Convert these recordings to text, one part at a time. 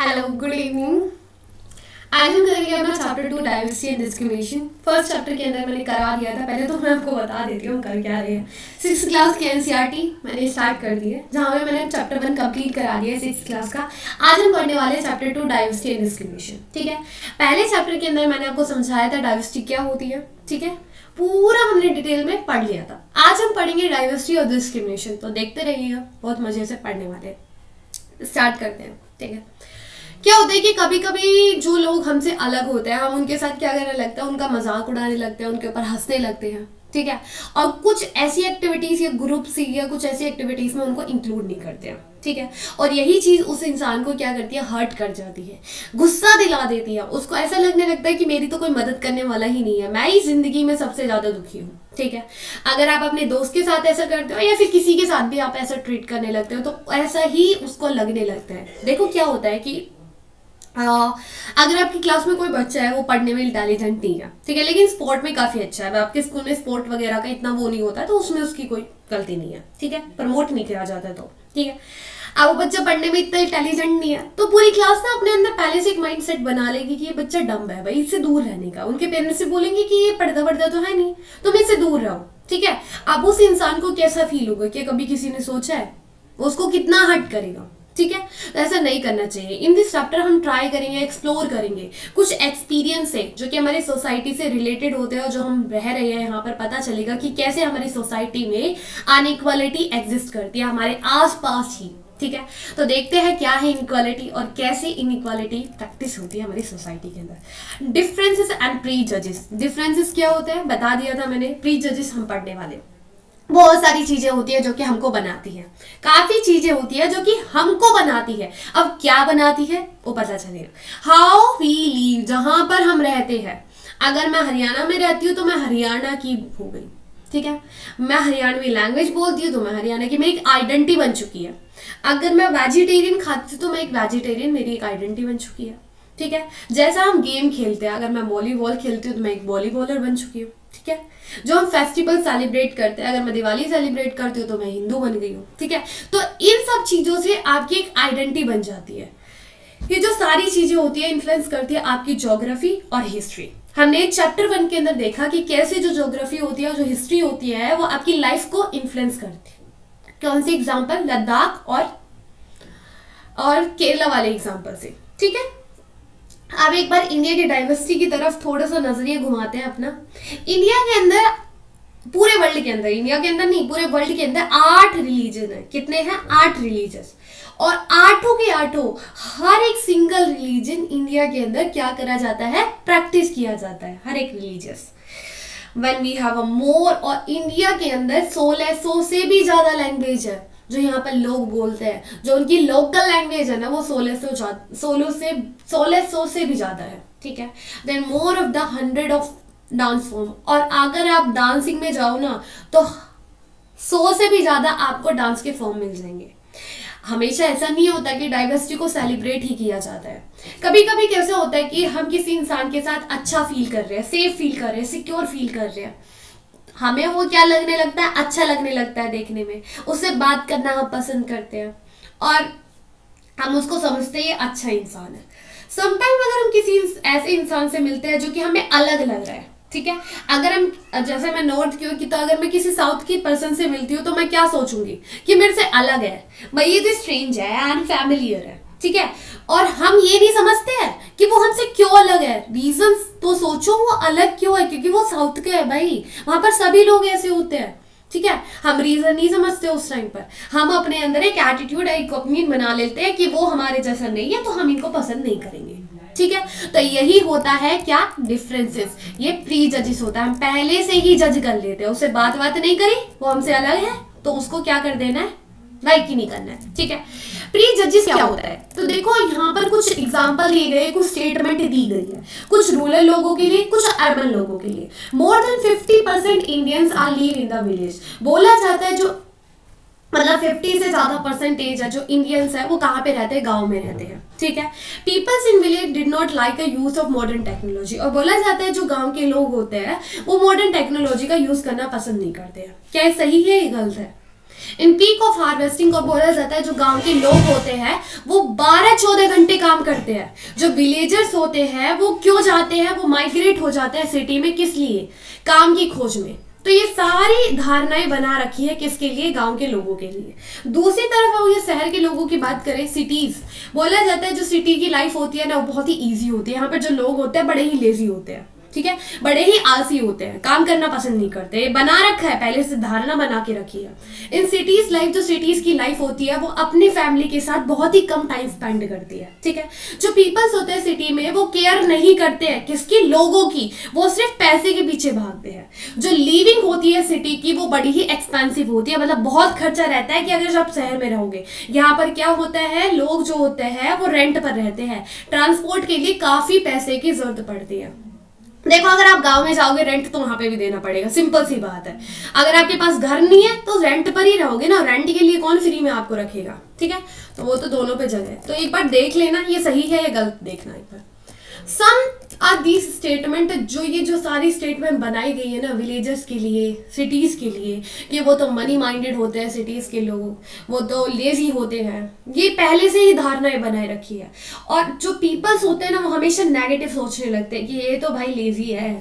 Hello good evening. आज हम करेंगे अपना chapter 2 diversity and discrimination. First chapter के अंदर मैंने करा दिया था, पहले तो मैं आपको बता देती हूँ कर क्या रहे हैं। 6th क्लास की एनसीईआरटी मैंने स्टार्ट कर दी है, जहाँ पे मैंने चैप्टर 1 कंप्लीट करा दिया है 6th क्लास का। आज हम पढ़ने वाले हैं चैप्टर 2 डाइवर्सिटी एंड डिस्क्रिमिनेशन। ठीक है, पहले चैप्टर के अंदर मैंने आपको समझाया था डाइवर्सिटी क्या होती है। ठीक है, पूरा हमने डिटेल में पढ़ लिया था। आज हम पढ़ेंगे डाइवर्सिटी और डिस्क्रिमिनेशन, तो देखते रहिएगा, बहुत मजे से पढ़ने वाले। स्टार्ट करते हैं। ठीक है, क्या होता है कि कभी कभी जो लोग हमसे अलग होते हैं, हम उनके साथ क्या करने लगता है, उनका मजाक उड़ाने लगते हैं, उनके ऊपर हंसने लगते हैं। ठीक है, और कुछ ऐसी एक्टिविटीज या ग्रुप्स या कुछ ऐसी एक्टिविटीज में उनको इंक्लूड नहीं करते हैं। ठीक है, और यही चीज उस इंसान को क्या करती है, हर्ट कर जाती है, गुस्सा दिला देती है। उसको ऐसा लगने लगता है कि मेरी तो कोई मदद करने वाला ही नहीं है, मैं ही जिंदगी में सबसे ज्यादा दुखी हूँ। ठीक है, अगर आप अपने दोस्त के साथ ऐसा करते हो या फिर किसी के साथ भी आप ऐसा ट्रीट करने लगते हो, तो ऐसा ही उसको लगने लगता है। देखो क्या होता है कि अगर आपकी क्लास में कोई बच्चा है, वो पढ़ने में इंटेलिजेंट नहीं है, ठीक है, लेकिन स्पोर्ट में काफी अच्छा है, आपके स्कूल में स्पोर्ट वगैरह का इतना वो नहीं होता है, तो उसमें उसकी कोई गलती नहीं है। ठीक है, प्रमोट नहीं किया जाता, तो ठीक है। अब वो बच्चा पढ़ने में इतना इंटेलिजेंट नहीं है, तो पूरी क्लास ना अपने अंदर पहले से एक माइंड सेट बना लेगी कि ये बच्चा डम्ब है, भाई इससे दूर रहने का। उनके पेरेंट्स से बोलेंगे कि ये पढ़ता पढ़ता तो है नहीं, तुम इससे दूर रहो। ठीक है, अब उस इंसान को कैसा फील होगा, कि कभी किसी ने सोचा है उसको कितना हर्ट करेगा। ठीक है, तो ऐसा नहीं करना चाहिए। इन दिस चैप्टर हम ट्राई करेंगे, एक्सप्लोर करेंगे कुछ एक्सपीरियंस है जो कि हमारी सोसाइटी से रिलेटेड होते हैं, और जो हम रह रहे हैं यहाँ पर पता चलेगा कि कैसे हमारी सोसाइटी में अनइक्वालिटी एग्जिस्ट करती है हमारे आसपास ही। ठीक है, तो देखते हैं क्या है इनइक्वालिटी और कैसे इनइक्वालिटी प्रैक्टिस होती है हमारी सोसाइटी के अंदर। डिफरेंसेस एंड प्री जजेस। डिफरेंसेस क्या होते हैं बता दिया था मैंने, प्री जजेस हम पढ़ने वाले। बहुत सारी चीजें होती है जो कि हमको बनाती है, काफी चीजें होती है जो कि हमको बनाती है। अब क्या बनाती है वो पता चलेगा। हाउ वी लिव, जहां पर हम रहते हैं। अगर मैं हरियाणा में रहती हूँ तो मैं हरियाणा की हो गई। ठीक है, मैं हरियाणवी लैंग्वेज बोलती हूँ तो मैं हरियाणा की, मेरी एक आइडेंटिटी बन चुकी है। अगर मैं वेजिटेरियन खाती हूँ तो मैं एक वेजिटेरियन, मेरी एक आइडेंटिटी बन चुकी है। ठीक है, जैसा हम गेम खेलते हैं, अगर मैं वॉलीबॉल खेलती हूँ तो मैं एक वॉलीबॉलर बन चुकी हूँ। ठीक है, जो हम फेस्टिवल सेलिब्रेट करते हैं, अगर मैं दिवाली सेलिब्रेट करती हूँ तो मैं हिंदू बन गई हूँ। ठीक है, तो इन सब चीजों से आपकी एक आइडेंटिटी बन जाती है। ये जो सारी चीजें होती है इन्फ्लुएंस करती है आपकी ज्योग्राफी और हिस्ट्री। हमने चैप्टर 1 के अंदर देखा कि कैसे जो ज्योग्राफी होती है और जो हिस्ट्री होती है वो आपकी लाइफ को इन्फ्लुएंस करती है। कौन सी एग्जाम्पल, लद्दाख और केरला वाले एग्जाम्पल से। ठीक है, अब एक बार इंडिया की डाइवर्सिटी की तरफ थोड़ा सा नजरिया घुमाते हैं अपना। इंडिया के अंदर, पूरे वर्ल्ड के अंदर, इंडिया के अंदर नहीं पूरे वर्ल्ड के अंदर 8 रिलीजन है। कितने हैं? 8 रिलीजन। और 8 के 8 हर एक सिंगल रिलीजन इंडिया के अंदर क्या करा जाता है, प्रैक्टिस किया जाता है, हर एक religious. When we have a more, और इंडिया के अंदर 1600 से भी ज्यादा लैंग्वेज है जो यहाँ पर लोग बोलते हैं। जो उनकी लोकल लैंग्वेज है ना वो 1600 से भी ज्यादा है। ठीक है, then more of the 100 of dance form. और अगर आप डांसिंग में जाओ ना तो 100 से भी ज्यादा आपको डांस के फॉर्म मिल जाएंगे। हमेशा ऐसा नहीं होता कि डाइवर्सिटी को सेलिब्रेट ही किया जाता है। कभी कभी कैसे होता है कि हम किसी इंसान के साथ अच्छा फील कर रहे हैं, सेफ फील कर रहे हैं, सिक्योर फील कर रहे हैं, हमें वो क्या लगने लगता है, अच्छा लगने लगता है देखने में, उससे बात करना हम पसंद करते हैं और हम उसको समझते हैं ये अच्छा इंसान है। समटाइम अगर हम किसी ऐसे इंसान से मिलते हैं जो कि हमें अलग लग रहा है, ठीक है, अगर हम, जैसे मैं नॉर्थ की हूँ कि, तो अगर मैं किसी साउथ की पर्सन से मिलती हूँ तो मैं क्या सोचूंगी कि मेरे से अलग है, भाई ये तो स्ट्रेंज है, अनफैमिलियर है। ठीक है, और हम ये नहीं समझते हैं कि वो हमसे क्यों अलग है। रीजन तो सोचो वो अलग क्यों है, क्योंकि वो साउथ का है भाई, वहां पर सभी लोग ऐसे होते हैं। ठीक है, हम रीजन नहीं समझते उस टाइम पर, हम अपने अंदर एक एटीट्यूड, एक ओपिनियन बना लेते हैं कि वो हमारे जैसा नहीं है तो हम इनको पसंद नहीं करेंगे। ठीक है, तो यही होता है क्या, डिफरेंसेस, ये प्री जजेस होता है। हम पहले से ही जज कर लेते हैं, उससे बात नहीं करी, वो हमसे अलग है तो उसको क्या कर देना है, लाइक ही नहीं करना है। ठीक है, प्री जजेस क्या होता है, तो देखो यहाँ पर कुछ एग्जांपल दिए गए, कुछ स्टेटमेंट दी गई है, कुछ रूरल लोगों के लिए, कुछ अर्बन लोगों के लिए। More than 50% Indians are live in the village. बोला जाता है जो मतलब 50 से ज्यादा परसेंटेज है जो इंडियंस है वो कहाँ पे रहते हैं, गांव में रहते हैं। ठीक है, peoples in village did not like a use of modern technology. और बोला जाता है जो गांव के लोग होते हैं वो मॉडर्न टेक्नोलॉजी का यूज करना पसंद नहीं करते हैं। क्या ये सही है, ये गलत है? इन पीक ऑफ हार्वेस्टिंग को बोला जाता है जो गांव के लोग होते हैं वो 12-14 घंटे काम करते हैं। जो विलेजर्स होते हैं वो क्यों जाते हैं, वो माइग्रेट हो जाते हैं सिटी में, किस लिए, काम की खोज में। तो ये सारी धारणाएं बना रखी है किसके लिए, गांव के लोगों के लिए। दूसरी तरफ अगर ये शहर के लोगों की बात करें, सिटीज, बोला जाता है जो सिटी की लाइफ होती है ना वो बहुत ही ईजी होती है। यहाँ पर जो लोग होते हैं बड़े ही लेजी होते हैं, ठीक है, बड़े ही आलसी होते हैं, काम करना पसंद नहीं करते, बना रखा है पहले से, धारणा बना के रखी है। इन सिटीज लाइफ, जो सिटीज की लाइफ होती है वो अपनी फैमिली के साथ बहुत ही कम टाइम स्पेंड करती है, ठीक है। जो पीपल्स होते हैं सिटी में वो केयर नहीं करते हैं किसकी, लोगों की, वो सिर्फ पैसे के पीछे भागते हैं। जो लिविंग होती है सिटी की वो बड़ी ही एक्सपेंसिव होती है, मतलब बहुत खर्चा रहता है कि अगर आप शहर में रहोगे। यहाँ पर क्या होता है, लोग जो होते हैं वो रेंट पर रहते हैं, ट्रांसपोर्ट के लिए काफी पैसे की जरूरत पड़ती है। देखो अगर आप गांव में जाओगे रेंट तो वहां पे भी देना पड़ेगा, सिंपल सी बात है। अगर आपके पास घर नहीं है तो रेंट पर ही रहोगे ना, रेंट के लिए कौन फ्री में आपको रखेगा, ठीक है। तो वो तो दोनों पे जगह है। तो एक बार देख लेना ये सही है या गलत, देखना एक बार। सम आर दीज स्टेटमेंट, जो सारी स्टेटमेंट बनाई गई है ना विलेजर्स के लिए, सिटीज के लिए, कि वो तो मनी माइंडेड होते हैं सिटीज के लोग, वो तो लेजी होते हैं, ये पहले से ही धारणाएं बनाए रखी है। और जो पीपल्स होते हैं ना वो हमेशा नेगेटिव सोचने लगते हैं कि ये तो भाई लेजी है,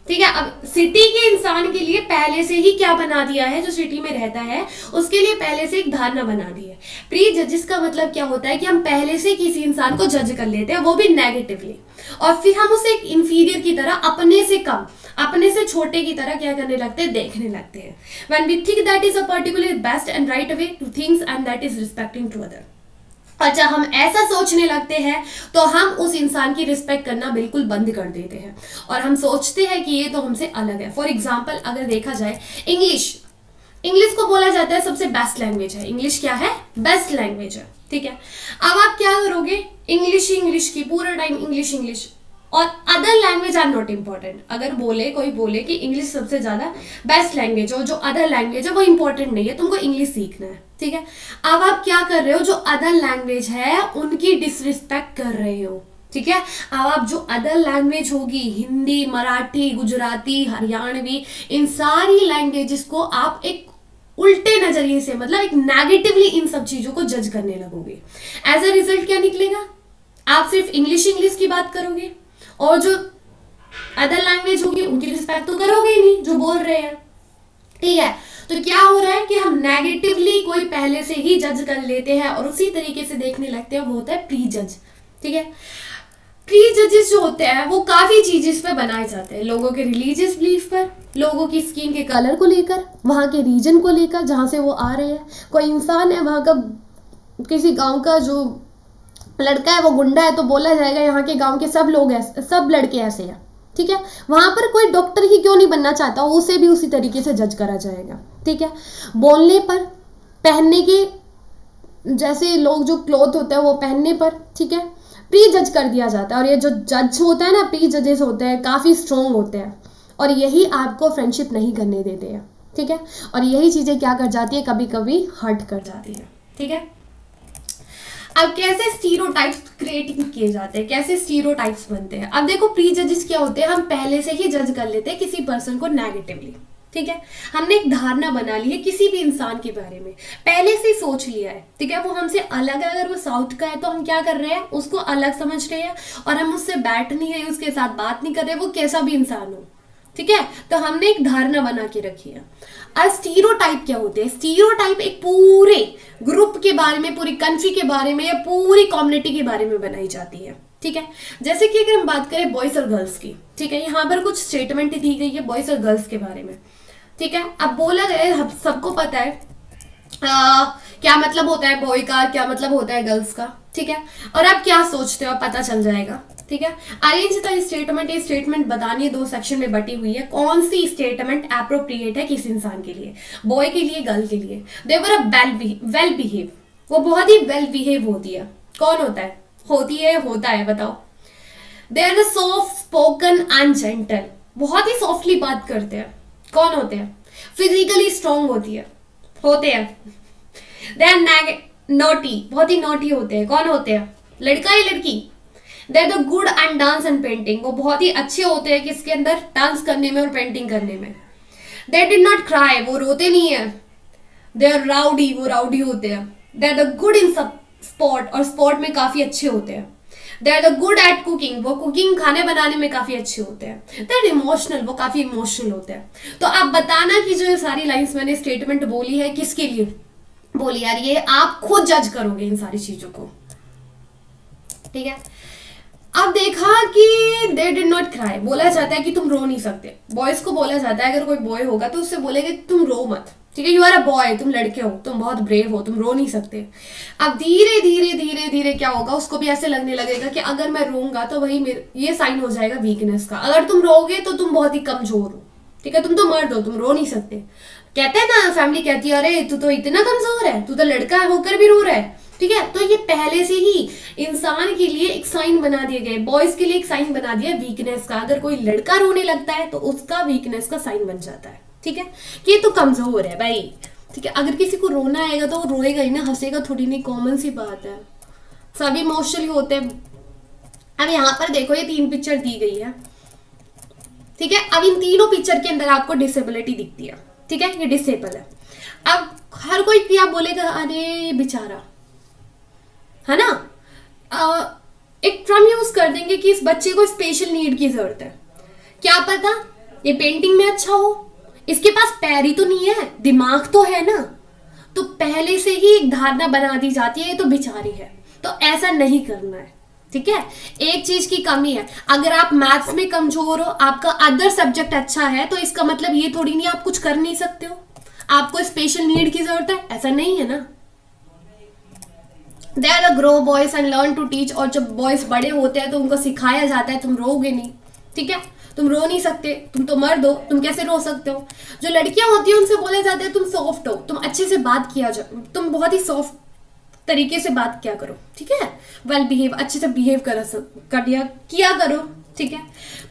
ठीक है। अब सिटी के इंसान के लिए पहले से ही क्या बना दिया है, जो सिटी में रहता है उसके लिए पहले से एक धारणा बना दी है। प्री जजेस का मतलब क्या होता है कि हम पहले से किसी इंसान को जज कर लेते हैं, वो भी नेगेटिवली, और फिर हम उसे एक इंफीरियर की तरह, अपने से कम, अपने से छोटे की तरह क्या करने लगते हैं, देखने लगते हैं। When we think that is a particular best and right way to things and that is respecting to other, और जब हम ऐसा सोचने लगते हैं तो हम उस इंसान की रिस्पेक्ट करना बिल्कुल बंद कर देते हैं और हम सोचते हैं कि ये तो हमसे अलग है। फॉर एग्जाम्पल अगर देखा जाए, इंग्लिश को बोला जाता है सबसे बेस्ट लैंग्वेज है। इंग्लिश क्या है, बेस्ट लैंग्वेज है, ठीक है। अब आप क्या करोगे, इंग्लिश की पूरा टाइम इंग्लिश, और other language are not important. अगर कोई बोले कि इंग्लिश सबसे ज्यादा बेस्ट लैंग्वेज हो, जो अदर लैंग्वेज है वो इंपॉर्टेंट नहीं है, तुमको इंग्लिश सीखना है, ठीक है। अब आप क्या कर रहे हो, जो अदर लैंग्वेज है उनकी डिसरिस्पेक्ट कर रहे हो, ठीक है। अब आप जो अदर लैंग्वेज होगी, हिंदी, मराठी, गुजराती, हरियाणवी, इन सारी लैंग्वेजेस को आप एक उल्टे नजरिए से, मतलब एक नेगेटिवली इन सब चीजों को जज करने लगोगे। एज अ रिजल्ट क्या निकलेगा, आप सिर्फ इंग्लिश की बात करोगे और जो अदर लैंग्वेज होगी उनकी रिस्पेक्ट तो करोगे ही नहीं जो बोल रहे हैं, ठीक है। तो क्या हो रहा है कि हम नेगेटिवली कोई पहले से ही जज कर लेते हैं और उसी तरीके से देखने लगते हैं, वो होता है प्री जज, ठीक है। प्री जजेस जो होते हैं वो काफी चीजेस पे बनाए जाते हैं, लोगों के रिलीजियस बिलीफ पर, लोगों की स्किन के कलर को लेकर, वहां के रीजन को लेकर जहां से वो आ रहे हैं। कोई इंसान है वहां का, किसी गांव का जो लड़का है वो गुंडा है तो बोला जाएगा यहाँ के गांव के सब लोग ऐसे, सब लड़के ऐसे हैं, ठीक है। वहां पर कोई डॉक्टर ही क्यों नहीं बनना चाहता, उसे भी उसी तरीके से जज करा जाएगा, ठीक है। बोलने पर, पहनने के, जैसे लोग जो क्लोथ होता है वो पहनने पर, ठीक है, प्री जज कर दिया जाता है। और ये जो जज होता है ना, प्री जजेस होते हैं, काफी स्ट्रॉन्ग होते हैं और यही आपको फ्रेंडशिप नहीं करने देते हैं, ठीक है। और यही चीजें क्या कर जाती है, कभी कभी हर्ट कर जाती है, ठीक है। अब कैसे स्टीरियोटाइप्स क्रिएट किए जाते हैं, कैसे स्टीरियोटाइप्स बनते हैं। अब देखो प्री जजेस क्या होते हैं, हम पहले से ही जज कर लेते हैं किसी पर्सन को नेगेटिवली, ठीक है। हमने एक धारणा बना ली है किसी भी इंसान के बारे में, पहले से सोच लिया है, ठीक है। वो हमसे अलग है, अगर वो साउथ का है तो हम क्या कर रहे हैं, उसको अलग समझ रहे हैं और हम उससे बैठ नहीं रहे, उसके साथ बात नहीं कर रहे, वो कैसा भी इंसान हो, ठीक है। तो हमने एक धारणा बना के रखी है। अब स्टीरियोटाइप क्या होते हैं, स्टीरियोटाइप एक पूरे ग्रुप के बारे में, पूरी कंट्री के बारे में या पूरी कम्युनिटी के बारे में बनाई जाती है, ठीक है। जैसे कि अगर हम बात करें बॉयज और गर्ल्स की, ठीक है, यहाँ पर कुछ स्टेटमेंट दी गई है बॉयज और गर्ल्स के बारे में, ठीक है। अब बोला गया, सबको पता है क्या मतलब होता है बॉय का, क्या मतलब होता है गर्ल्स का, ठीक है। और आप क्या सोचते हो पता चल जाएगा, ठीक है। अरेंज द स्टेटमेंट, ये स्टेटमेंट बतानी है, 2 सेक्शन में बटी हुई है। कौन सी स्टेटमेंट एप्रोप्रिएट है किस इंसान के लिए, बॉय के लिए, गर्ल के लिए। दे वर अ वेल बिहेव, वो बहुत ही वेल बिहेव होती है। कौन होता है, होती है, होता है, बताओ। They are soft spoken and gentle, बहुत ही सॉफ्टली बात करते हैं। कौन होते हैं, फिजिकली स्ट्रॉन्ग होते हैं। दे आर नॉटी, बहुत ही नॉटी होते हैं। कौन होते हैं, लड़का या लड़की। They are the good and dance and painting, वो बहुत ही अच्छे होते हैं किसके अंदर, डांस करने में और पेंटिंग करने में। दे डिड नॉट क्राई, वो रोते नहीं है। दे आर राउडी, वो राउडी होते हैं। They are the good in sub sport, और स्पोर्ट में काफी अच्छे होते हैं। They are the good at cooking, वो कुकिंग खाने बनाने में काफी अच्छे होते हैं। दे आर इमोशनल, वो काफी इमोशनल होते हैं। तो आप बताना कि जो ये सारी लाइंस मैंने स्टेटमेंट बोली है किसके लिए बोली यार, ये आप खुद जज करोगे इन सारी चीजों को, ठीक है। अब देखा कि दे डिड नॉट क्राई, बोला जाता है कि तुम रो नहीं सकते। बॉयज को बोला जाता है, अगर कोई बॉय होगा तो उससे बोलेगा तुम रो मत, ठीक है, यू आर अ बॉय, तुम लड़के हो, तुम बहुत ब्रेव हो, तुम रो नहीं सकते। अब धीरे धीरे धीरे धीरे क्या होगा, उसको भी ऐसे लगने लगेगा कि अगर मैं रोऊंगा तो वही मेरे ये साइन हो जाएगा वीकनेस का। अगर तुम रोगे तो तुम बहुत ही कमजोर हो, ठीक है, तुम तो मर्द हो, तुम रो नहीं सकते। कहते हैं ना, फैमिली कहती है अरे तू तो इतना कमजोर है, तू तो लड़का होकर भी रो रहा है, ठीक है। तो ये पहले से ही इंसान के लिए एक साइन बना दिया गया है, बॉयज के लिए एक साइन बना दिया है वीकनेस का। अगर कोई लड़का रोने लगता है तो उसका वीकनेस का साइन बन जाता है, ठीक है, कि ये तो कमजोर है भाई, ठीक है। अगर किसी को रोना आएगा तो वो रोएगा ही ना, हंसेगा थोड़ी नहीं, कॉमन सी बात है, सभी इमोशनली होते हैं। अब यहाँ पर देखो ये 3 पिक्चर दी गई है, ठीक है। अब इन तीनों पिक्चर के अंदर आपको डिसेबिलिटी दिखती है, ठीक है, ये डिसेबल है। अब हर कोई क्या बोलेगा, अरे बेचारा, है ना, एक टर्म यूज कर देंगे कि इस बच्चे को स्पेशल नीड की जरूरत है। क्या पता ये पेंटिंग में अच्छा हो, इसके पास पैर ही तो नहीं है, दिमाग तो है ना। तो पहले से ही एक धारणा बना दी जाती है ये तो बेचारी है, तो ऐसा नहीं करना है, ठीक है। एक चीज की कमी है, अगर आप मैथ्स में कमजोर हो, आपका अदर सब्जेक्ट अच्छा है, तो इसका मतलब ये थोड़ी नहीं आप कुछ कर नहीं सकते हो, आपको स्पेशल नीड की जरूरत है, ऐसा नहीं है ना। They are the grow boys and learn to teach, और जब बॉयज बड़े होते हैं तो उनको सिखाया जाता है तुम रोगे नहीं, ठीक है, तुम रो नहीं सकते, तुम तो मर्द हो, तुम कैसे रो सकते हो। जो लड़कियां होती हैं उनसे बोले जाते हैं तुम सॉफ्ट हो, तुम अच्छे से बात किया जाओ, तुम बहुत ही सॉफ्ट तरीके से बात किया करो, ठीक है, वेल बिहेव, अच्छे से बिहेव किया करो, ठीक है।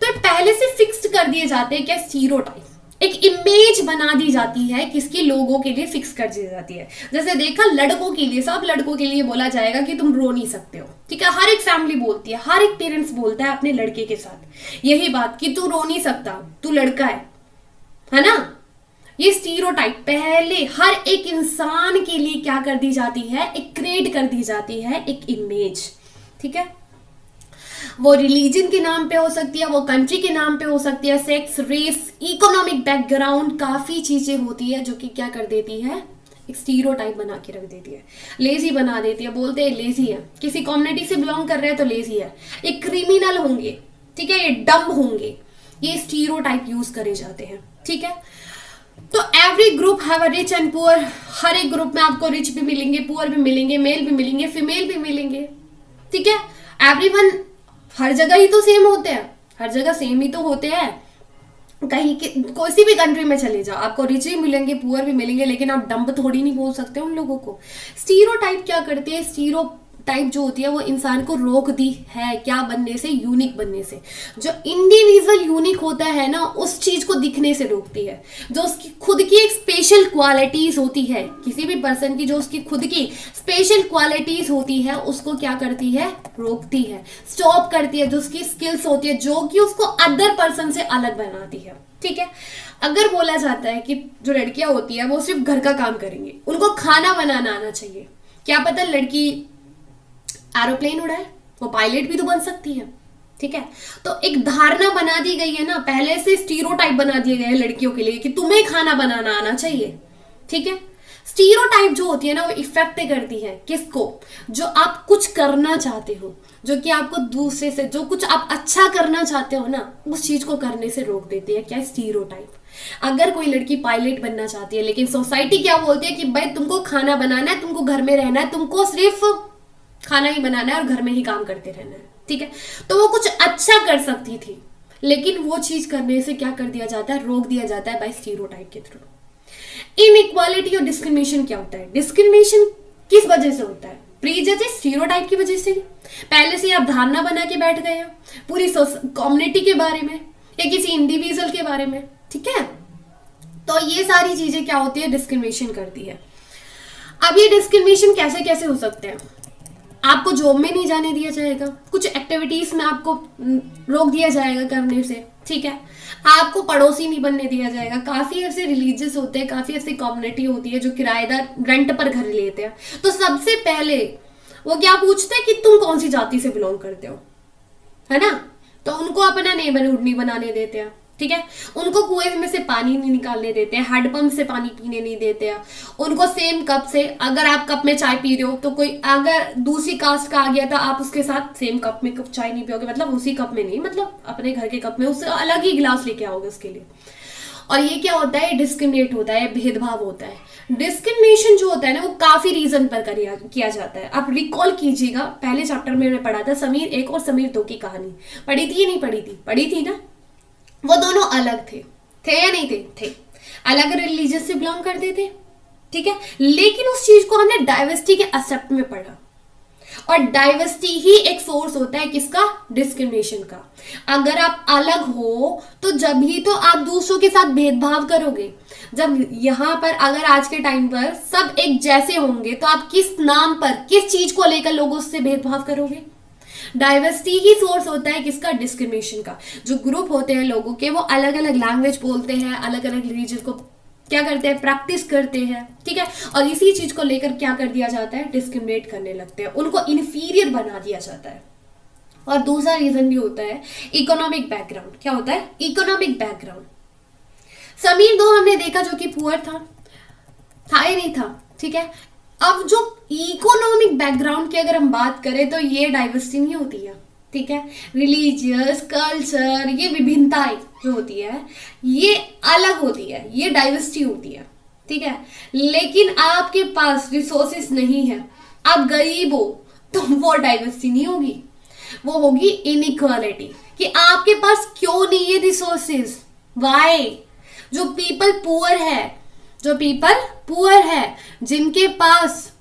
तो पहले से फिक्स्ड कर दिए जाते हैं क्या, स्टीरियोटाइप, एक इमेज बना दी जाती है, किसकी, लोगों के लिए फिक्स कर दी जाती है। जैसे देखा लड़कों के लिए, सब लड़कों के लिए बोला जाएगा कि तुम रो नहीं सकते हो, ठीक है, हर एक फैमिली बोलती है, हर एक पेरेंट्स बोलता है अपने लड़के के साथ यही बात कि तू रो नहीं सकता, तू लड़का है ना। ये स्टीरियोटाइप पहले हर एक इंसान के लिए क्या कर दी जाती है, एक क्रिएट कर दी जाती है, एक इमेज, ठीक है। वो रिलीजन के नाम पे हो सकती है, वो कंट्री के नाम पे हो सकती है, सेक्स, रेस, इकोनॉमिक बैकग्राउंड, काफी चीजें होती है जो कि क्या कर देती है, एक स्टीरियोटाइप बना के रख देती है, लेजी बना देती है। बोलते हैं लेजी है, किसी कम्युनिटी से बिलोंग कर रहे हैं तो लेजी है, ये क्रिमिनल होंगे, ठीक है, ये डम होंगे, ये स्टीरियोटाइप यूज करे जाते हैं, ठीक है। तो every group have a rich and poor, हर एक ग्रुप में आपको रिच भी मिलेंगे, पुअर भी मिलेंगे, मेल भी मिलेंगे, फीमेल भी मिलेंगे, ठीक है। एवरीवन, हर जगह ही तो सेम होते हैं, हर जगह सेम ही तो होते हैं। कहीं किसी भी कंट्री में चले जाओ आपको रिच भी मिलेंगे, पुअर भी मिलेंगे, लेकिन आप डम्ब थोड़ी नहीं बोल सकते उन लोगों को। स्टीरियोटाइप क्या करते हैं, स्टीरियोटाइप जो होती है वो इंसान को रोक दी है क्या बनने से, यूनिक बनने से। जो इंडिविजुअल यूनिक होता है ना, उस चीज को दिखने से रोकती है। जो उसकी खुद की एक स्पेशल क्वालिटीज होती है, किसी भी पर्सन की जो उसकी खुद की स्पेशल क्वालिटीज होती है, उसको क्या करती है, रोकती है, स्टॉप करती है। जो उसकी स्किल्स होती है जो कि उसको अदर पर्सन से अलग बनाती है, ठीक है। अगर बोला जाता है कि जो लड़कियां होती है वो सिर्फ घर का काम करेंगी, उनको खाना बनाना आना चाहिए, क्या पता लड़की एरोप्लेन उड़ाए, वो पायलट भी तो बन सकती है, ठीक है। तो एक धारणा बना दी गई है ना, पहले से स्टीरियोटाइप बना दिए गए हैं लड़कियों के लिए कि तुम्हें खाना बनाना आना चाहिए, ठीक है। स्टीरियोटाइप जो होती है ना वो इफेक्ट करती है किसको, जो आप कुछ करना चाहते हो, जो कि आपको दूसरे से, जो कुछ आप अच्छा करना चाहते हो ना, उस चीज को करने से रोक देती है, क्या, स्टीरियोटाइप। अगर कोई लड़की पायलट बनना चाहती है लेकिन सोसाइटी क्या बोलती है कि भाई तुमको खाना बनाना है, तुमको घर में रहना है, तुमको सिर्फ खाना ही बनाना है और घर में ही काम करते रहना है, ठीक है। तो वो कुछ अच्छा कर सकती थी, लेकिन वो चीज करने से क्या कर दिया जाता है, रोक दिया जाता है बाय स्टीरियोटाइप के थ्रू। इनइक्वालिटी और डिस्क्रिमिनेशन क्या होता है, डिस्क्रिमिनेशन किस वजह से होता है, प्रीजजेस, स्टीरियोटाइप की वजह से। पहले से आप धारणा बना के बैठ गए हो पूरी कम्युनिटी के बारे में या किसी इंडिविजुअल के बारे में, ठीक है। तो ये सारी चीजें क्या होती है, डिस्क्रिमिनेशन करती है। अब ये डिस्क्रिमिनेशन कैसे कैसे हो सकते हैं, आपको जॉब में नहीं जाने दिया जाएगा, कुछ एक्टिविटीज में आपको रोक दिया जाएगा करने से, ठीक है, आपको पड़ोसी नहीं बनने दिया जाएगा। काफी ऐसे रिलीजियस होते हैं, काफी ऐसी कम्युनिटी होती है जो किराएदार रेंट पर घर लेते हैं, तो सबसे पहले वो क्या पूछते हैं कि तुम कौन सी जाति से बिलोंग करते हो, है ना। तो उनको अपना नेबरहुड नहीं बनाने देते हैं, ठीक है। उनको कुएं में से पानी नहीं निकालने देते हैं, हैंडपंप से पानी पीने नहीं देते हैं। उनको सेम कप से, अगर आप कप में चाय पी रहे हो तो कोई अगर दूसरी कास्ट का आ गया तो आप उसके साथ सेम कप में कप चाय नहीं पियोगे, मतलब उसी कप में नहीं, मतलब अपने घर के कप में, उससे अलग ही गिलास लेके आओगे उसके लिए। और ये क्या होता है, डिस्क्रिमिनेट होता है, भेदभाव होता है। डिस्क्रिमिनेशन जो होता है ना वो काफी रीजन पर किया जाता है। आप रिकॉल कीजिएगा, पहले चैप्टर में मैंने पढ़ा था समीर 1 और समीर 2 की कहानी, पढ़ी थी या नहीं पढ़ी थी? पढ़ी थी ना। वो दोनों अलग थे या नहीं थे? अलग रिलीजन से बिलोंग करते थे, ठीक है। लेकिन उस चीज को हमने डाइवर्सिटी के एक्सेप्ट में पढ़ा, और डाइवर्सिटी ही एक सोर्स होता है किसका, डिस्क्रिमिनेशन का। अगर आप अलग हो तो जब ही तो आप दूसरों के साथ भेदभाव करोगे। जब यहाँ पर अगर आज के टाइम पर सब एक जैसे होंगे तो आप किस नाम पर, किस चीज को लेकर लोगों से भेदभाव करोगे? डाइवर्सिटी ही सोर्स होता है किसका, डिस्क्रिमिनेशन का। जो ग्रुप होते हैं लोगों के, वो अलग अलग लैंग्वेज बोलते हैं, अलग अलग रिलीजन को क्या करते हैं, प्रैक्टिस करते हैं, ठीक है। और इसी चीज को लेकर क्या कर दिया जाता है, डिस्क्रिमिनेट करने लगते हैं, उनको इन्फीरियर बना दिया जाता है। और दूसरा रीजन भी होता है इकोनॉमिक बैकग्राउंड। क्या होता है, इकोनॉमिक बैकग्राउंड। समीर 2 हमने देखा जो कि पुअर था या नहीं था, ठीक है। अब जो इकोनॉमिक बैकग्राउंड की अगर हम बात करें तो ये डाइवर्सिटी नहीं होती है, ठीक है। रिलीजियस, कल्चर, ये विभिन्नताएं जो होती है ये अलग होती है, ये डाइवर्सिटी होती है, ठीक है। लेकिन आपके पास रिसोर्सेस नहीं है, आप गरीब हो, तो वो डाइवर्सिटी नहीं होगी, वो होगी इनइक्वालिटी, कि आपके पास क्यों नहीं है रिसोर्सेस, वाई। जो पीपल पुअर है, जिनके पास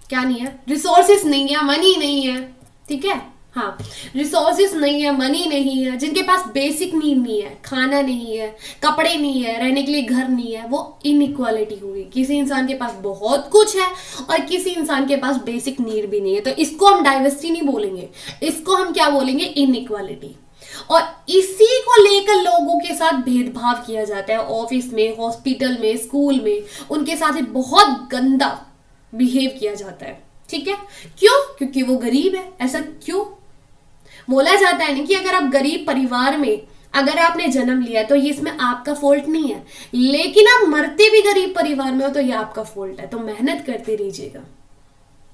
क्या नहीं है, रिसोर्सेस नहीं है, मनी नहीं है, ठीक है, हाँ, रिसोर्सेस नहीं है, मनी नहीं है, जिनके पास बेसिक नीड नहीं है, खाना नहीं है, कपड़े नहीं है, रहने के लिए घर नहीं है, वो इनइक्वालिटी हुई। किसी इंसान के पास बहुत कुछ है और किसी इंसान के पास बेसिक नीड भी नहीं है, तो इसको हम डाइवर्सिटी नहीं बोलेंगे, इसको हम क्या बोलेंगे, इनइक्वालिटी। और इसी को लेकर लोगों के साथ भेदभाव किया जाता है, ऑफिस में, हॉस्पिटल में, स्कूल में, उनके साथ बहुत गंदा बिहेव किया जाता है, ठीक है। क्यों? क्योंकि वो गरीब है। ऐसा क्यों बोला जाता है? नहीं कि अगर आप गरीब परिवार में अगर आपने जन्म लिया तो ये इसमें आपका फॉल्ट नहीं है, लेकिन आप मरते भी गरीब परिवार में हो तो ये आपका फॉल्ट है, तो मेहनत करते रहिएगा,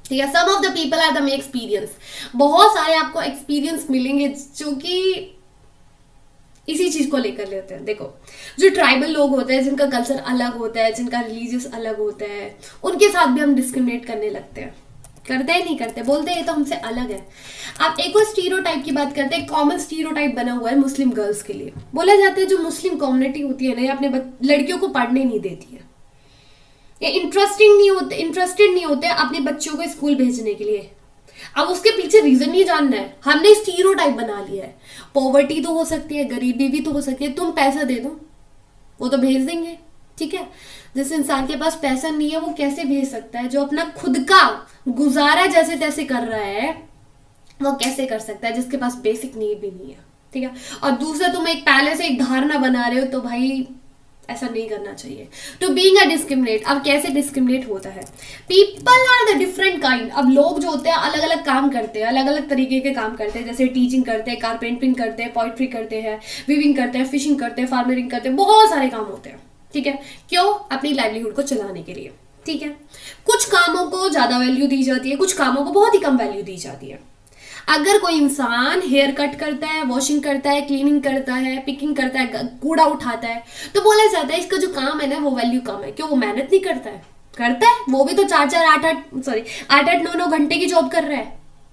ठीक है। Some of the people are the may experience, बहुत सारे आपको एक्सपीरियंस मिलेंगे जो कि इसी चीज को लेकर लेते हैं। देखो, जो ट्राइबल लोग होते हैं, जिनका कल्चर अलग होता है, जिनका रिलीजियस अलग होता है, उनके साथ भी हम डिस्क्रिमिनेट करने लगते हैं। करते हैं नहीं करते, बोलते हैं ये तो हमसे अलग है। आप एक और स्टीरियोटाइप की बात करते हैं, कॉमन स्टीरियोटाइप बना हुआ है मुस्लिम गर्ल्स के लिए। बोला जाता है जो मुस्लिम कम्युनिटी होती है ना, ये अपने लड़कियों को पढ़ने नहीं देती है, ये इंटरेस्टेड नहीं होते अपने बच्चों को स्कूल भेजने के लिए। अब उसके पीछे रीजन नहीं जानना है, हमने स्टीरियोटाइप बना लिया है। पॉवर्टी तो हो सकती है, गरीबी भी तो हो सकती है, तुम पैसा दे दो वो तो भेज देंगे, ठीक है। जिस इंसान के पास पैसा नहीं है वो कैसे भेज सकता है? जो अपना खुद का गुजारा जैसे तैसे कर रहा है वो कैसे कर सकता है, जिसके पास बेसिक नीड भी नहीं है, ठीक है। और दूसरा, तुम एक पहले से एक धारणा बना रहे हो, तो भाई ऐसा नहीं करना चाहिए। टू बीइंग अ डिस्क्रिमिनेट, अब कैसे डिस्क्रिमिनेट होता है? People are the different kind. अब लोग जो होते हैं अलग अलग काम करते हैं, अलग अलग तरीके के काम करते हैं, जैसे टीचिंग करते हैं, कारपेंटिंग करते हैं, पोइट्री करते हैं, वीविंग करते हैं, फिशिंग करते हैं, फार्मरिंग करते हैं, बहुत सारे काम होते हैं, ठीक है। क्यों? अपनी लाइवलीहुड को चलाने के लिए, ठीक है। कुछ कामों को ज्यादा वैल्यू दी जाती है, कुछ कामों को बहुत ही कम वैल्यू दी जाती है। अगर कोई इंसान हेयर कट करता है, वॉशिंग करता है, क्लीनिंग करता है, पिकिंग करता है, कूड़ा उठाता है, तो बोला जाता है इसका जो काम है ना वो वैल्यू कम है। क्यों? वो मेहनत नहीं करता है? करता है, वो भी तो 8-8 9-9 घंटे की जॉब कर रहा है,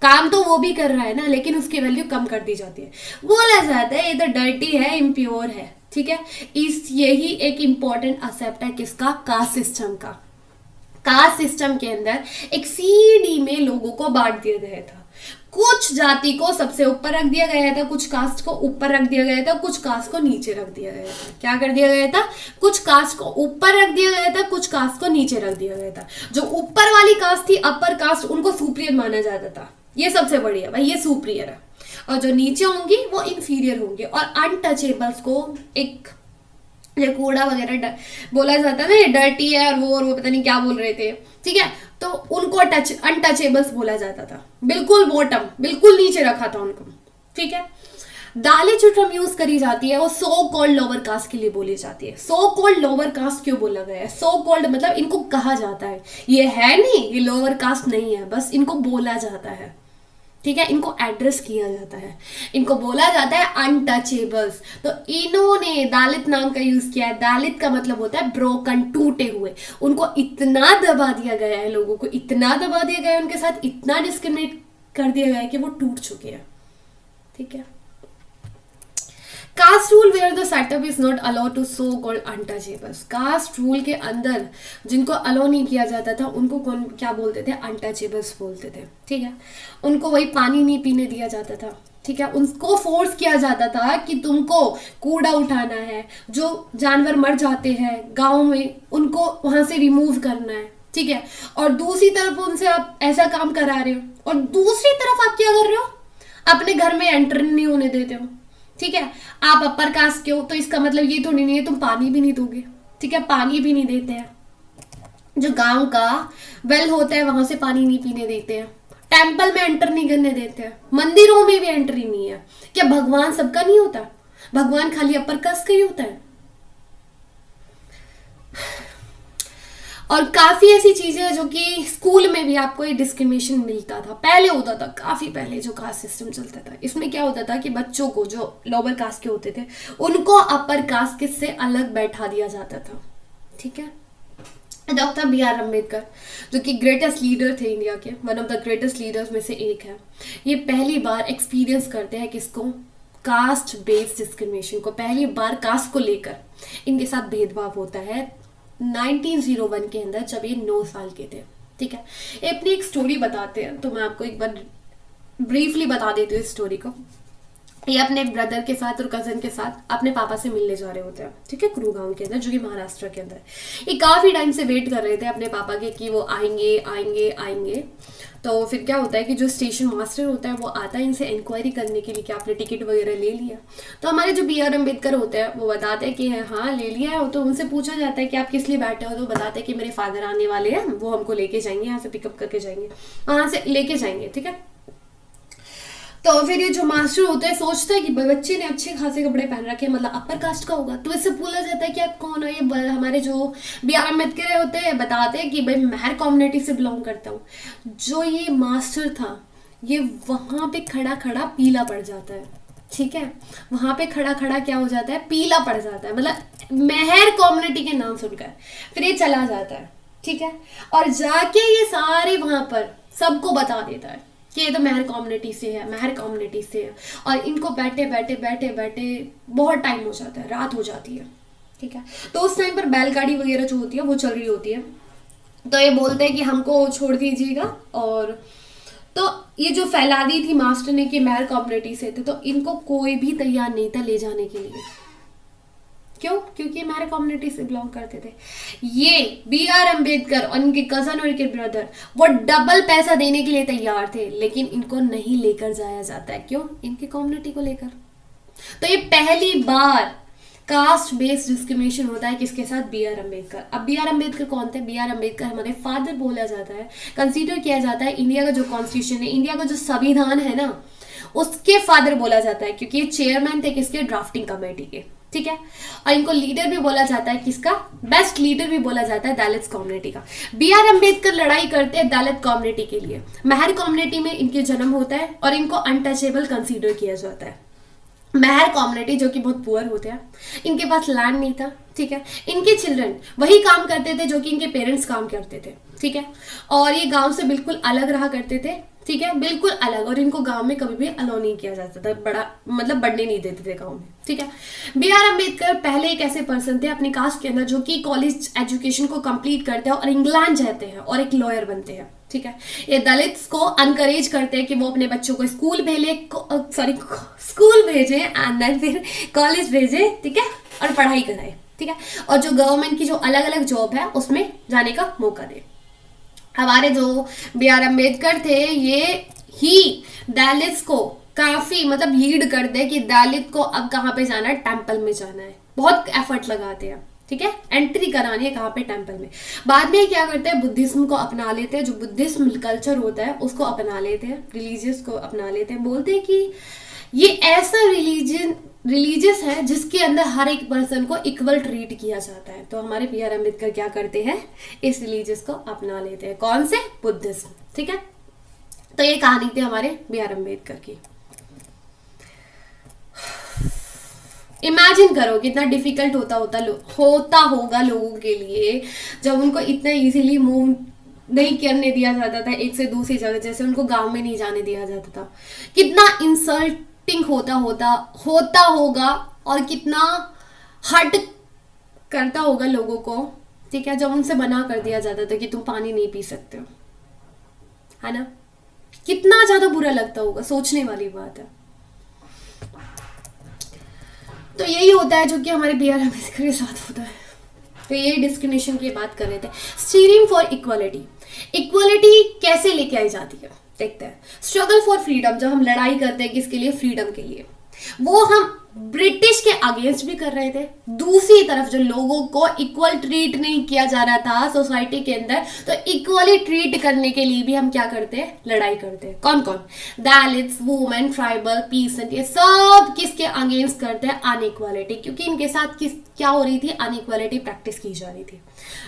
काम तो वो भी कर रहा है ना, लेकिन उसकी वैल्यू कम कर दी जाती है। बोला जाता है ये तो डर्टी है, इम्प्योर है, ठीक है। यही एक इंपॉर्टेंट एस्पेक्ट है किसका? कास्ट सिस्टम का। कास्ट सिस्टम के अंदर एक सीडी में लोगों को बांट दिया गया था। कुछ जाति को सबसे ऊपर रख दिया गया था, कुछ कास्ट को ऊपर रख दिया गया था, कुछ कास्ट को नीचे रख दिया गया था। क्या कर दिया गया था? कुछ कास्ट को ऊपर रख दिया गया था, कुछ कास्ट को नीचे रख दिया गया था। जो ऊपर वाली कास्ट थी, अपर कास्ट, उनको सुपीरियर माना जाता था, ये सबसे बढ़िया भाई, ये सुपीरियर है। और जो नीचे होंगी वो इंफीरियर होंगे। और अनटचेबल्स को एक ये कूड़ा वगैरह बोला जाता है ना, ये डर्टी है और वो पता नहीं क्या बोल रहे थे, ठीक है, तो उनको टच अनटचेबल्स बोला जाता था, बिल्कुल बॉटम, बिल्कुल नीचे रखा था उनको, ठीक है। दालें जो टर्म यूज करी जाती है वो सो कॉल्ड लोअर कास्ट के लिए बोली जाती है। सो कॉल्ड लोअर कास्ट क्यों बोला गया है? सो कॉल्ड मतलब इनको कहा जाता है, ये है नहीं, ये लोअर कास्ट नहीं है, बस इनको बोला जाता है, ठीक है, इनको एड्रेस किया जाता है, इनको बोला जाता है अनटचेबल्स। तो इन्होंने दालित नाम का यूज किया है। दालित का मतलब होता है ब्रोकन, टूटे हुए। उनको इतना दबा दिया गया है, लोगों को इतना दबा दिया गया है, उनके साथ इतना डिस्क्रिमिनेट कर दिया गया है कि वो टूट चुके हैं, ठीक है। Caste rule where the setup is not allow to so called untouchables. Caste rule के अंदर जिनको अलाउ नहीं किया जाता था उनको कौन क्या बोलते थे? अनटचेबल्स बोलते थे, ठीक है। उनको वही पानी नहीं पीने दिया जाता था, ठीक है। उनको फोर्स किया जाता था कि तुमको कूड़ा उठाना है, जो जानवर मर जाते हैं गाँव में उनको वहां से रिमूव करना है, ठीक है। और दूसरी तरफ उनसे आप ऐसा काम करा रहे हो, और दूसरी तरफ आप क्या कर रहे हो? अपने घर में एंटर नहीं होने देते हो, ठीक है। आप अपर कास्ट के हो तो इसका मतलब ये थोड़ी नहीं है तुम पानी भी नहीं दोगे, ठीक है, पानी भी नहीं देते हैं। जो गांव का वेल होता है वहां से पानी नहीं पीने देते हैं, टेंपल में एंटर नहीं करने देते हैं, मंदिरों में भी एंट्री नहीं है। क्या भगवान सबका नहीं होता? भगवान खाली अपर कास्ट का ही होता है? और काफी ऐसी चीजें हैं जो कि स्कूल में भी आपको ये डिस्क्रिमिनेशन मिलता था, पहले होता था, काफी पहले जो कास्ट सिस्टम चलता था। इसमें क्या होता था कि बच्चों को जो लोअर कास्ट के होते थे उनको अपर कास्ट के से अलग बैठा दिया जाता था, ठीक है। डॉक्टर बी आर अम्बेडकर जो कि ग्रेटेस्ट लीडर थे इंडिया के, one of the greatest leaders में से एक है, ये पहली बार एक्सपीरियंस करते हैं किसको? कास्ट बेस्ड डिस्क्रिमिनेशन को। पहली बार कास्ट को लेकर इनके साथ भेदभाव होता है 1901 के अंदर, जब ये 9 साल के थे, ठीक है। ये अपनी एक स्टोरी बताते हैं, तो मैं आपको एक बार ब्रीफली बता देती हूँ इस स्टोरी को। ये अपने ब्रदर के साथ और कजन के साथ अपने पापा से मिलने जा रहे होते हैं, ठीक है, गुरुगांव के अंदर, जो कि महाराष्ट्र के अंदर है। ये काफी टाइम से वेट कर रहे थे अपने पापा के कि वो आएंगे आएंगे आएंगे। तो फिर क्या होता है कि जो स्टेशन मास्टर होता है वो आता है इनसे इंक्वायरी करने के लिए कि आपने टिकट वगैरह ले लिया। तो हमारे जो बी आर अम्बेडकर होते हैं वो बताते हैं कि हाँ ले लिया है। तो उनसे पूछा जाता है कि आप किस लिए बैठे हो, तो बताते हैं कि मेरे फादर आने वाले हैं, वो हमको लेके जाएंगे, यहाँ से पिकअप करके जाएंगे, वहां से लेके जाएंगे, ठीक है। तो फिर ये जो मास्टर होता है सोचता है कि बच्चे ने अच्छे खासे कपड़े पहन रखे, मतलब अपर कास्ट का होगा। तो इससे पूछा जाता है कि आप कौन हो? ये हमारे जो बी आर अम्बेडकर होते हैं बताते हैं कि भाई मेहर कम्युनिटी से बिलोंग करता हूँ। जो ये मास्टर था ये वहां पे खड़ा खड़ा पीला पड़ जाता है, ठीक है, वहां पे खड़ा खड़ा क्या हो जाता है? पीला पड़ जाता है, मतलब मेहर कम्युनिटी के नाम सुनकर। फिर ये चला जाता है, ठीक है, और जाके ये सारे वहां पर सबको बता देता है कि ये तो मेहर कम्युनिटी से है, मेहर कम्युनिटी से है। और इनको बैठे बैठे बैठे बैठे बहुत टाइम हो जाता है, रात हो जाती है, ठीक है। तो उस टाइम पर बैलगाड़ी वगैरह जो होती है वो चल रही होती है। तो ये बोलते हैं कि हमको छोड़ दीजिएगा। और तो ये जो फैला दी थी मास्टर ने कि मेहर कम्युनिटी से थे, तो इनको कोई भी तैयार नहीं था ले जाने के लिए। क्यों? क्योंकि मेहर कम्युनिटी से बिलोंग करते थे। ये बी आर अम्बेडकर और इनके कजन और इनके ब्रदर वो डबल पैसा देने के लिए तैयार थे, लेकिन इनको नहीं लेकर जाया जाता है। क्यों? इनकी कम्युनिटी को लेकर। तो ये पहली बार कास्ट बेस्ड डिस्क्रिमिनेशन होता है किसके साथ? B R Ambedkar. अब बी आर अम्बेडकर कौन थे? बी आर अम्बेडकर हमारे फादर बोला जाता है, कंसीडर किया जाता है। इंडिया का जो कॉन्स्टिट्यूशन है, इंडिया का जो संविधान है ना, उसके फादर बोला जाता है, क्योंकि ये चेयरमैन थे किसके? ड्राफ्टिंग कमेटी के, ठीक है। और इनको लीडर भी बोला जाता है, किसका? बेस्ट लीडर भी बोला जाता है दलित कम्युनिटी का। बी आर अम्बेडकर लड़ाई करते हैं दलित कम्युनिटी के लिए। मेहर कम्युनिटी में इनके जन्म होता है और इनको अनटचेबल कंसीडर किया जाता है। मेहर कम्युनिटी जो कि बहुत पुअर होते हैं, इनके पास लैंड नहीं था, ठीक है। इनके चिल्ड्रन वही काम करते थे जो कि इनके पेरेंट्स काम करते थे, ठीक है। और ये गांव से बिल्कुल अलग रहा करते थे, ठीक है, बिल्कुल अलग। और इनको गांव में कभी भी अलाउ नहीं किया जाता था, बड़ा मतलब बढ़ने नहीं देते थे गांव में, ठीक है। बी आर अम्बेडकर पहले एक ऐसे पर्सन थे अपनी कास्ट के अंदर जो कि कॉलेज एजुकेशन को कंप्लीट करते हैं और इंग्लैंड जाते हैं और एक लॉयर बनते हैं, ठीक है। ये दलित्स को अनकरेज करते हैं कि वो अपने बच्चों को स्कूल भेजे एंड देन फिर कॉलेज भेजे, ठीक है, और पढ़ाई कराए, ठीक है। और जो गवर्नमेंट की जो अलग अलग जॉब है उसमें जाने का मौका दे। हमारे जो बी आर अम्बेडकर थे ये ही दलित्स को काफी मतलब लीड कर दे कि दलित को अब कहाँ पे जाना है, टेम्पल में जाना है, बहुत एफर्ट लगाते हैं, ठीक है, एंट्री करानी है कहाँ पे, टेम्पल में। बाद में क्या करते हैं, बुद्धिज्म को अपना लेते हैं, जो बुद्धिज्म कल्चर होता है उसको अपना लेते हैं, रिलीजियस को अपना लेते हैं, बोलते हैं कि ये ऐसा रिलीजियस है जिसके अंदर हर एक पर्सन को इक्वल ट्रीट किया जाता है। तो हमारे बी आर अम्बेडकर क्या करते हैं, इस रिलीजियस को अपना लेते हैं। कौन से, बुद्धिज्म, ठीक है। तो ये कहानी थी हमारे बी आर अम्बेडकर की। इमेजिन करो कितना डिफिकल्ट होता होगा लोगों के लिए जब उनको इतना इजीली मूव नहीं करने दिया जाता था एक से दूसरी जगह, जैसे उनको गांव में नहीं जाने दिया जाता था। कितना इंसल्टिंग होता होगा और कितना हर्ट करता होगा लोगों को, ठीक है, जब उनसे मना कर दिया जाता था कि तुम पानी नहीं पी सकते हो, है ना। कितना ज्यादा बुरा लगता होगा, सोचने वाली बात है। तो यही होता है जो कि हमारे बी आर अम्बेडकर के साथ होता है। तो ये डिस्क्रिमिनेशन की बात कर रहे थे। स्टीरिंग फॉर इक्वालिटी, इक्वालिटी कैसे लेके आई जाती है देखते हैं। स्ट्रगल फॉर फ्रीडम, जब हम लड़ाई करते हैं किसके लिए, फ्रीडम के लिए, वो हम ब्रिटिश के अगेंस्ट भी कर रहे थे। दूसरी तरफ जो लोगों को इक्वल ट्रीट नहीं किया जा रहा था सोसाइटी के अंदर, तो इक्वली ट्रीट करने के लिए भी हम क्या करते हैं, लड़ाई करते हैं। कौन कौन, दलित्स, वुमेन, ट्राइबल, पीसेंट, ये सब किसके अगेंस्ट करते हैं, अनइक्वालिटी, क्योंकि इनके साथ क्या हो रही थी, अनइक्वालिटी प्रैक्टिस की जा रही थी।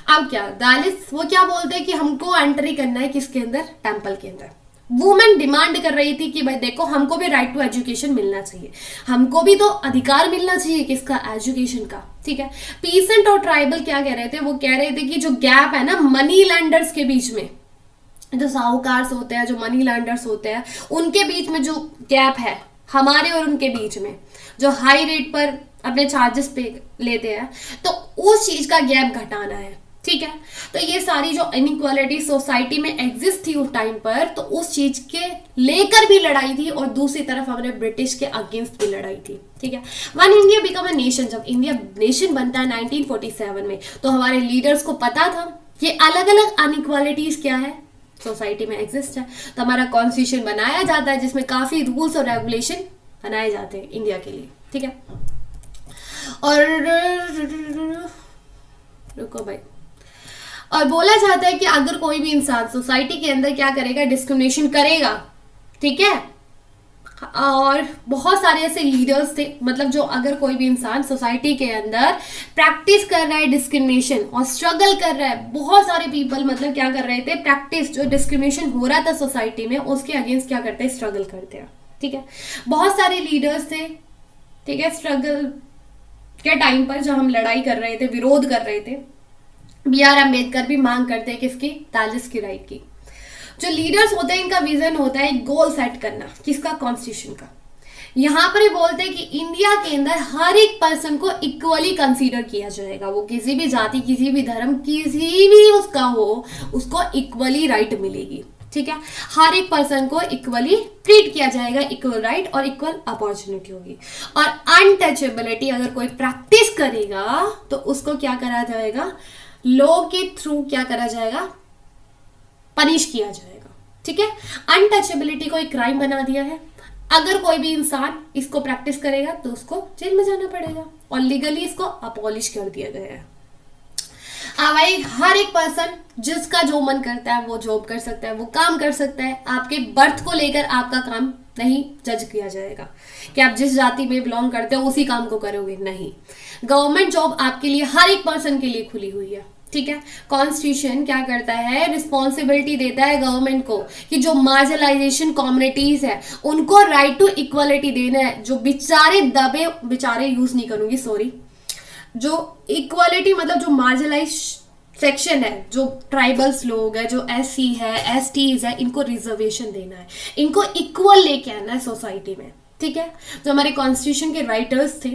अब क्या, दलित्स वो क्या बोलते हैं कि हमको एंट्री करना है किसके अंदर, टेम्पल के अंदर। वुमेन डिमांड कर रही थी कि भाई देखो हमको भी राइट टू एजुकेशन मिलना चाहिए, हमको भी तो अधिकार मिलना चाहिए किसका, एजुकेशन का, ठीक है। पीसेंट और ट्राइबल क्या कह रहे थे, वो कह रहे थे कि जो गैप है ना मनी लैंडर्स के बीच में, जो साहूकार होते हैं, जो मनी लैंडर्स होते हैं, उनके बीच में जो गैप है हमारे और उनके बीच में, जो हाई रेट पर अपने चार्जेस पे लेते हैं, तो उस चीज का गैप घटाना है, ठीक है। तो ये सारी जो इनइक्वालिटी सोसाइटी में एग्जिस्ट थी उस टाइम पर, तो उस चीज के लेकर भी लड़ाई थी, और दूसरी तरफ हमने ब्रिटिश के अगेंस्ट भी लड़ाई थी, ठीक है। One India become a nation, जब इंडिया नेशन बनता है 1947 में, तो हमारे लीडर्स को पता था कि अलग अलग अनइक्वालिटीज क्या है सोसाइटी में एग्जिस्ट है। तो हमारा कॉन्स्टिट्यूशन बनाया जाता है जिसमें काफी रूल्स और रेगुलेशन बनाए जाते हैं इंडिया के लिए, ठीक है। और रुको भाई, और बोला जाता है कि अगर कोई भी इंसान सोसाइटी के अंदर क्या करेगा, डिस्क्रिमिनेशन करेगा, ठीक है। और बहुत सारे ऐसे लीडर्स थे, मतलब जो अगर कोई भी इंसान सोसाइटी के अंदर प्रैक्टिस कर रहा है डिस्क्रिमिनेशन और स्ट्रगल कर रहा है, बहुत सारे पीपल मतलब क्या कर रहे थे, प्रैक्टिस जो डिस्क्रिमिनेशन हो रहा था सोसाइटी में उसके अगेंस्ट क्या करते हैं, स्ट्रगल करते हैं, ठीक है। बहुत सारे लीडर्स थे, ठीक है, स्ट्रगल के टाइम पर जब हम लड़ाई कर रहे थे, विरोध कर रहे थे, बी आर अम्बेडकर भी मांग करते हैं किसकी, दलित्स की राइट की। जो लीडर्स होते हैं इनका विजन होता है एक गोल सेट करना, किसका, कॉन्स्टिट्यूशन का। यहाँ पर ही बोलते हैं कि इंडिया के अंदर हर एक पर्सन को इक्वली कंसीडर किया जाएगा, वो किसी भी जाति, किसी भी धर्म, किसी भी उसका हो, उसको इक्वली राइट मिलेगी, ठीक है। हर एक पर्सन को इक्वली ट्रीट किया जाएगा, इक्वल राइट और इक्वल अपॉर्चुनिटी होगी। और अनटचेबिलिटी अगर कोई प्रैक्टिस करेगा तो उसको क्या करा जाएगा, लॉ के थ्रू क्या करा जाएगा, पनिश किया जाएगा, ठीक है। अनटचेबिलिटी को एक क्राइम बना दिया है, अगर कोई भी इंसान इसको प्रैक्टिस करेगा तो उसको जेल में जाना पड़ेगा, और लीगली इसको अबॉलिश कर दिया गया है। भाई हर एक पर्सन जिसका जो मन करता है वो जॉब कर सकता है, वो काम कर सकता है, आपके बर्थ को लेकर आपका काम नहीं जज किया जाएगा कि आप जिस जाति में बिलोंग करते हो उसी काम को करोगे, नहीं। गवर्नमेंट जॉब आपके लिए, हर एक पर्सन के लिए खुली हुई है, ठीक है। कॉन्स्टिट्यूशन क्या करता है, रिस्पॉन्सिबिलिटी देता है गवर्नमेंट को कि जो मार्जिनलाइजेशन कम्युनिटीज है उनको राइट टू इक्वालिटी देना है, जो बेचारे यूज नहीं करूंगी, सॉरी, जो इक्वालिटी मतलब जो मार्जिनलाइज सेक्शन है, जो ट्राइबल्स लोग है, जो एससी है, एसटीज है, इनको रिजर्वेशन देना है, इनको इक्वल लेके आना है सोसाइटी में, ठीक है। जो हमारे कॉन्स्टिट्यूशन के राइटर्स थे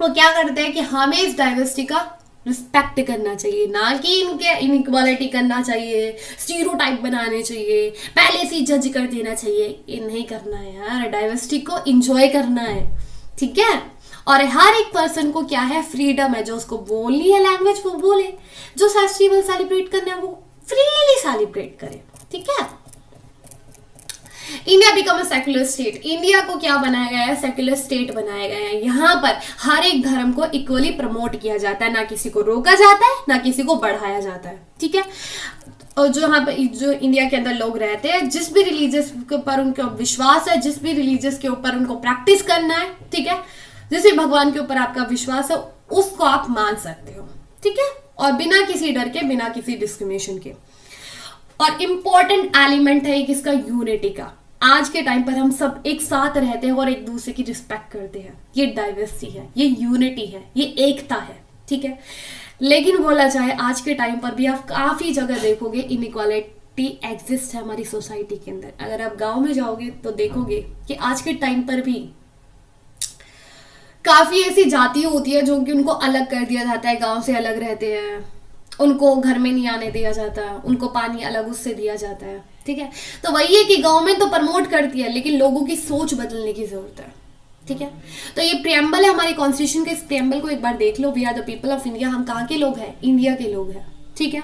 वो क्या करते हैं कि हमें इस डाइवर्सिटी का रिस्पेक्ट करना चाहिए, ना कि इनके इनइक्वालिटी करना चाहिए, स्टीरियोटाइप बनाने चाहिए, पहले से जज कर देना चाहिए, ये नहीं करना है यार। डाइवर्सिटी को एंजॉय करना है, ठीक है। और हर एक पर्सन को क्या है, फ्रीडम है, जो उसको बोलनी है लैंग्वेज वो बोले, जो फेस्टिवल सेलिब्रेट करना है वो फ्रीली सेलिब्रेट करे, ठीक है। India become a secular state. India को क्या बनाया गया है? सेक्युलर स्टेट बनाया गया है। यहाँ पर हर एक धर्म को इक्वली प्रमोट किया जाता है, ना किसी को रोका जाता है ना किसी को बढ़ाया जाता है, ठीक है। और जो यहाँ पर जो इंडिया के अंदर लोग रहते हैं, जिस भी रिलीजियस के ऊपर उनका विश्वास है, जिस भी रिलीजियस के ऊपर उनको प्रैक्टिस करना है, ठीक है, जिस भी भगवान के ऊपर आपका विश्वास है उसको आप मान सकते हो, ठीक है, और बिना किसी डर के, बिना किसी डिस्क्रिमिनेशन के। और इम्पोर्टेंट एलिमेंट है एक इसका यूनिटी का। आज के टाइम पर हम सब एक साथ रहते हैं और एक दूसरे की रिस्पेक्ट करते हैं। ये डाइवर्सिटी है, ये यूनिटी है, ये एकता है, ठीक है। लेकिन बोला जाए आज के टाइम पर भी आप काफी जगह देखोगे इनइक्वालिटी एग्जिस्ट है हमारी सोसाइटी के अंदर। अगर आप गांव में जाओगे तो देखोगे कि आज के टाइम पर भी काफी ऐसी जातियां होती है जो कि उनको अलग कर दिया जाता है, गांव से अलग रहते हैं, उनको घर में नहीं आने दिया जाता, उनको पानी अलग उससे दिया जाता है, ठीक है। तो वही है कि गवर्नमेंट तो प्रमोट करती है लेकिन लोगों की सोच बदलने की जरूरत है, ठीक है। तो ये प्रियम्बल है हमारे कॉन्स्टिट्यूशन के। इस प्रियम्बल को एक बार देख लो। We are the people of India. हम कहाँ के लोग हैं? इंडिया के लोग हैं, ठीक है।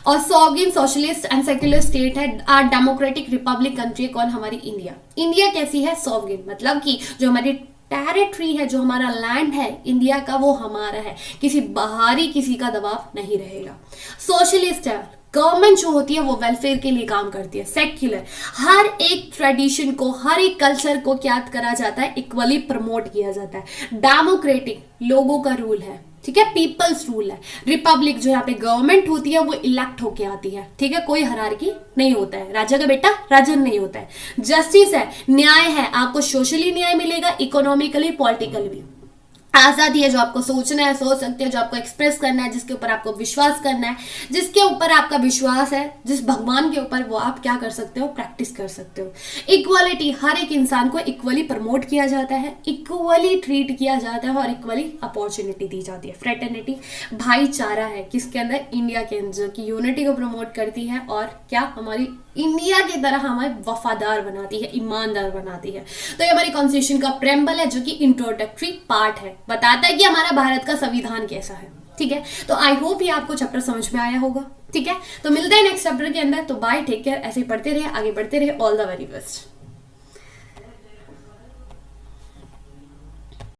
और sovereign socialist and secular state है, आर डेमोक्रेटिक रिपब्लिक कंट्री। कौन? हमारी इंडिया। इंडिया कैसी है? सॉवरेन, मतलब कि जो हमारी टेरिटरी है, जो हमारा लैंड है इंडिया का, वो हमारा है, किसी बाहरी किसी का दबाव नहीं रहेगा। सोशलिस्ट है, गवर्नमेंट जो होती है वो वेलफेयर के लिए काम करती है। सेक्युलर, हर एक ट्रेडिशन को, हर एक कल्चर को क्या करा जाता है? इक्वली प्रमोट किया जाता है। डेमोक्रेटिक, लोगों का रूल है, ठीक है, पीपल्स रूल है। रिपब्लिक, जो यहाँ पे गवर्नमेंट होती है वो इलेक्ट होके आती है, ठीक है, कोई हायरार्की नहीं होता है, राजा का बेटा राजन नहीं होता है। जस्टिस है, न्याय है, आपको सोशली न्याय मिलेगा, इकोनॉमिकली, पॉलिटिकली भी। आजादी है, जो आपको सोचना है सोच सकते हो, जो आपको एक्सप्रेस करना है, जिसके ऊपर आपको विश्वास करना है, जिसके ऊपर आपका विश्वास है, जिस भगवान के ऊपर, वो आप क्या कर सकते हो? प्रैक्टिस कर सकते हो। इक्वालिटी, हर एक इंसान को इक्वली प्रमोट किया जाता है, इक्वली ट्रीट किया जाता है और इक्वली अपॉर्चुनिटी दी जाती है। फ्रेटर्निटी, भाईचारा है किसके अंदर? इंडिया के अंदर, जो कि यूनिटी को प्रमोट करती है और क्या हमारी इंडिया की तरह हमें वफादार बनाती है, ईमानदार बनाती है। तो ये हमारी कॉन्स्टिट्यूशन का प्रेम्बल है जो कि इंट्रोडक्टरी पार्ट है, बताता है कि हमारा भारत का संविधान कैसा है, ठीक है। तो आई होप ये आपको चैप्टर समझ में आया होगा, ठीक है। तो मिलते हैं नेक्स्ट चैप्टर के अंदर। तो बाय, टेक केयर, ऐसे ही पढ़ते रहे, आगे बढ़ते रहे। All the very best.